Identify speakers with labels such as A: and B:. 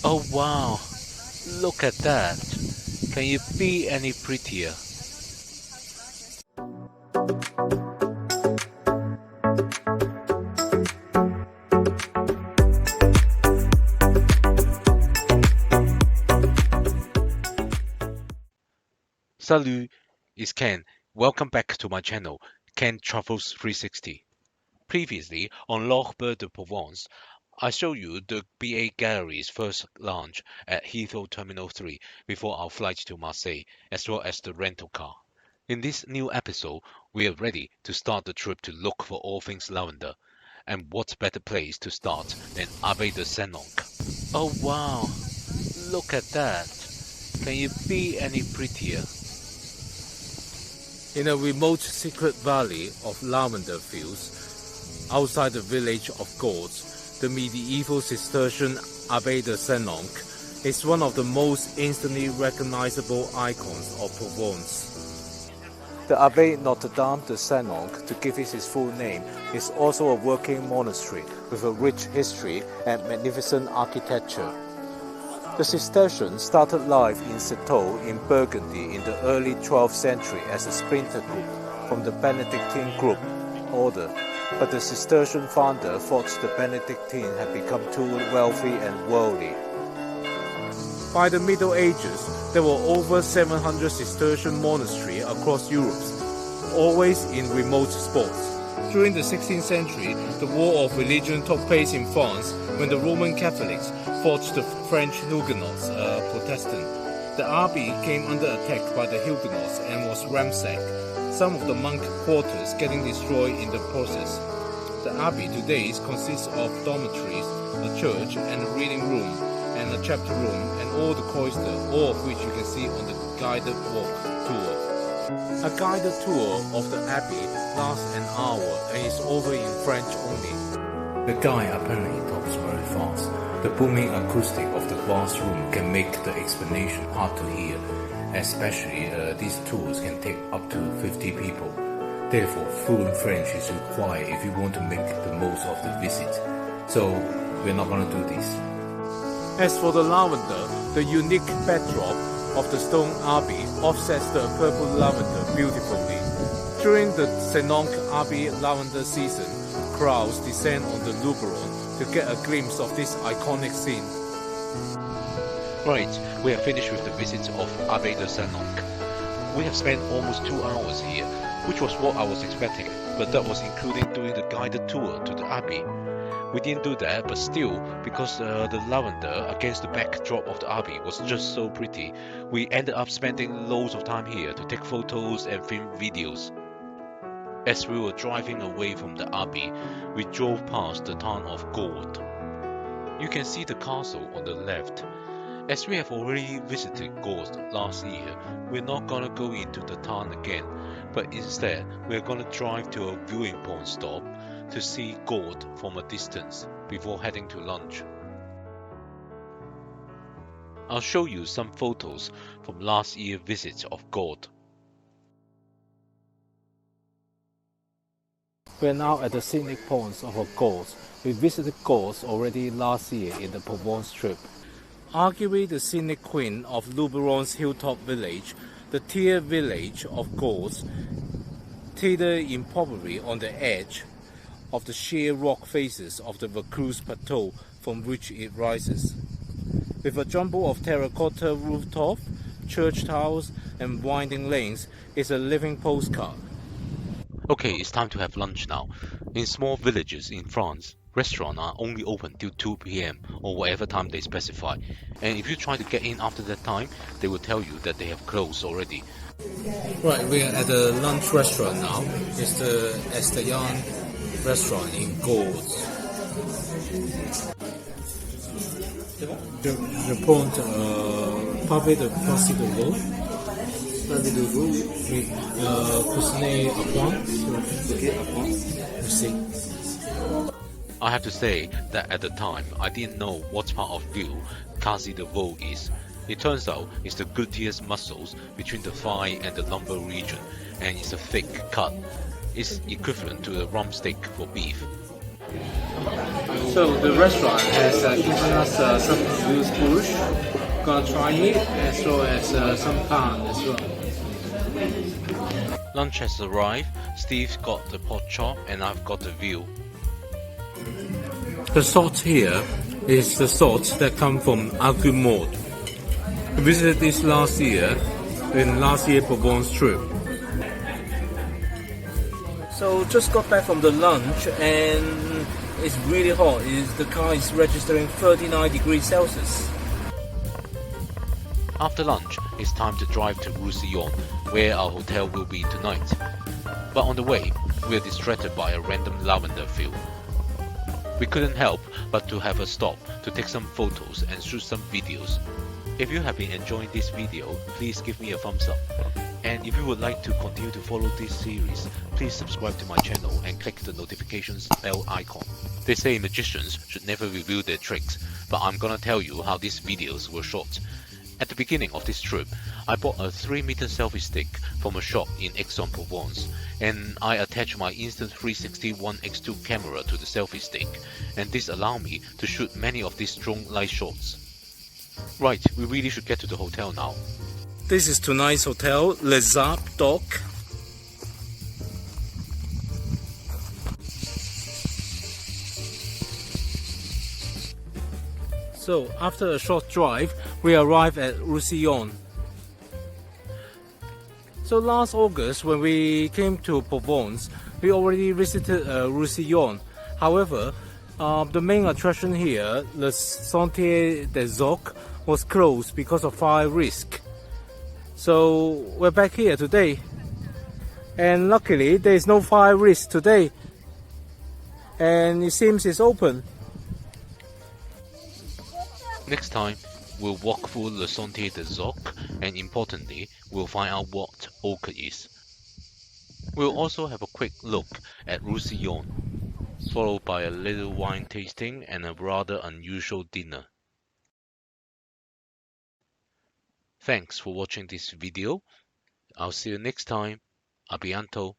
A: Oh wow, look at that. Can you be any prettier? Salut, it's Ken. Welcome back to my channel, Ken Travels 360. Previously, on Bleu de Provence, I showed you the BA Gallery's first launch at Heathrow Terminal 3 before our flight to Marseille, as well as the rental car. In this new episode, we are ready to start the trip to look for all things lavender. And what better place to start than Abbaye de Sénanque? Oh wow, look at that. Can you be any prettier? In a remote secret valley of lavender fields, outside the village of Gordes, the medieval Cistercian Abbaye de Sénanque is one of the most instantly recognizable icons of Provence. The Abbaye Notre-Dame de Sénanque, to give it its full name, is also a working monastery with a rich history and magnificent architecture. The Cistercians started life in Citeaux in Burgundy in the early 12th century as a splinter group from the Benedictine group order, but the Cistercian founder thought the Benedictine had become too wealthy and worldly. By the Middle Ages, there were over 700 Cistercian monasteries across Europe, always in remote spots. During the 16th century, the war of religion took place in France when the Roman Catholics fought the French Huguenots, Protestant. The abbey came under attack by the Huguenots and was ransacked, some of the monk quarters getting destroyed in the process. The abbey today consists of dormitories, a church and a reading room, and a chapter room, and all the cloister, all of which you can see on the guided walk tour. A guided tour of the abbey lasts an hour and is over in French only. The guide apparently talks very fast. The booming acoustic of the vast room can make the explanation hard to hear, especially these tours can take up to 50 people. Therefore, fluent French is required if you want to make the most of the visit. So, we're not going to do this. As for the lavender, the unique backdrop of the stone abbey offsets the purple lavender beautifully. During the Sénanque Abbey lavender season, crowds descend on the Luberon to get a glimpse of this iconic scene. Right, we are finished with the visit of Abbaye de Sénanque. We have spent almost 2 hours here, which was what I was expecting, but that was including doing the guided tour to the abbey. We didn't do that, but still, because the lavender against the backdrop of the abbey was just so pretty, we ended up spending loads of time here to take photos and film videos. As we were driving away from the abbey, we drove past the town of Gordes. You can see the castle on the left. As we have already visited Gordes last year, we're not gonna go into the town again, but instead we're gonna drive to a viewing point stop to see Gordes from a distance before heading to lunch. I'll show you some photos from last year's visit of Gordes. We're now at the scenic points of Gordes. We visited Gordes already last year in the Provence trip. Arguably the scenic queen of Luberon's hilltop village, the Thiers village of Gordes, teetered improbably on the edge of the sheer rock faces of the Vaucluse Plateau from which it rises. With a jumble of terracotta rooftops, church towers and winding lanes, it's a living postcard. Okay, it's time to have lunch now. In small villages in France, restaurants are only open till 2 p.m. or whatever time they specify. And if you try to get in after that time, they will tell you that they have closed already. Right, we are at the lunch restaurant now. It's the Estayan restaurant in Gordes. Je prends pavé de farci de veau. Pavé de veau, oui. Coussinet à point. Ok, à point. Merci. I have to say that at the time, I didn't know what part of veal quasi de veau is. It turns out it's the gluteus muscles between the thigh and the lumbar region, and it's a thick cut. It's equivalent to a rump steak for beef. So the restaurant has given us some loose bush. Gonna try it, as well as some pan as well. Lunch has arrived. Steve's got the pork chop and I've got the view. The salt here is the salt that come from Agumod. We visited this last year in last year's Provence trip. So just got back from the lunch and it's really hot. The car is registering 39 degrees Celsius. After lunch, it's time to drive to Roussillon, where our hotel will be tonight. But on the way, we are distracted by a random lavender field. We couldn't help but to have a stop to take some photos and shoot some videos. If you have been enjoying this video, please give me a thumbs up. And if you would like to continue to follow this series, please subscribe to my channel and click the notifications bell icon. They say magicians should never reveal their tricks, but I'm gonna tell you how these videos were shot. At the beginning of this trip, I bought a 3-meter selfie stick from a shop in Aix-en-Provence, and I attached my Insta360 1x2 camera to the selfie stick, and this allowed me to shoot many of these drone light shots. Right, we really should get to the hotel now. This is tonight's hotel, Les Arbres d'Oc. So after a short drive, we arrived at Roussillon. So last August, when we came to Provence, we already visited Roussillon. However, the main attraction here, the Sentier des Ocs, was closed because of fire risk. So we're back here today, and luckily there is no fire risk today, and it seems it's open. Next time, we'll walk through the Sentier des Ocs, and importantly, we'll find out what ochre is. We'll also have a quick look at Roussillon, followed by a little wine tasting and a rather unusual dinner. Thanks for watching this video. I'll see you next time. A bientôt.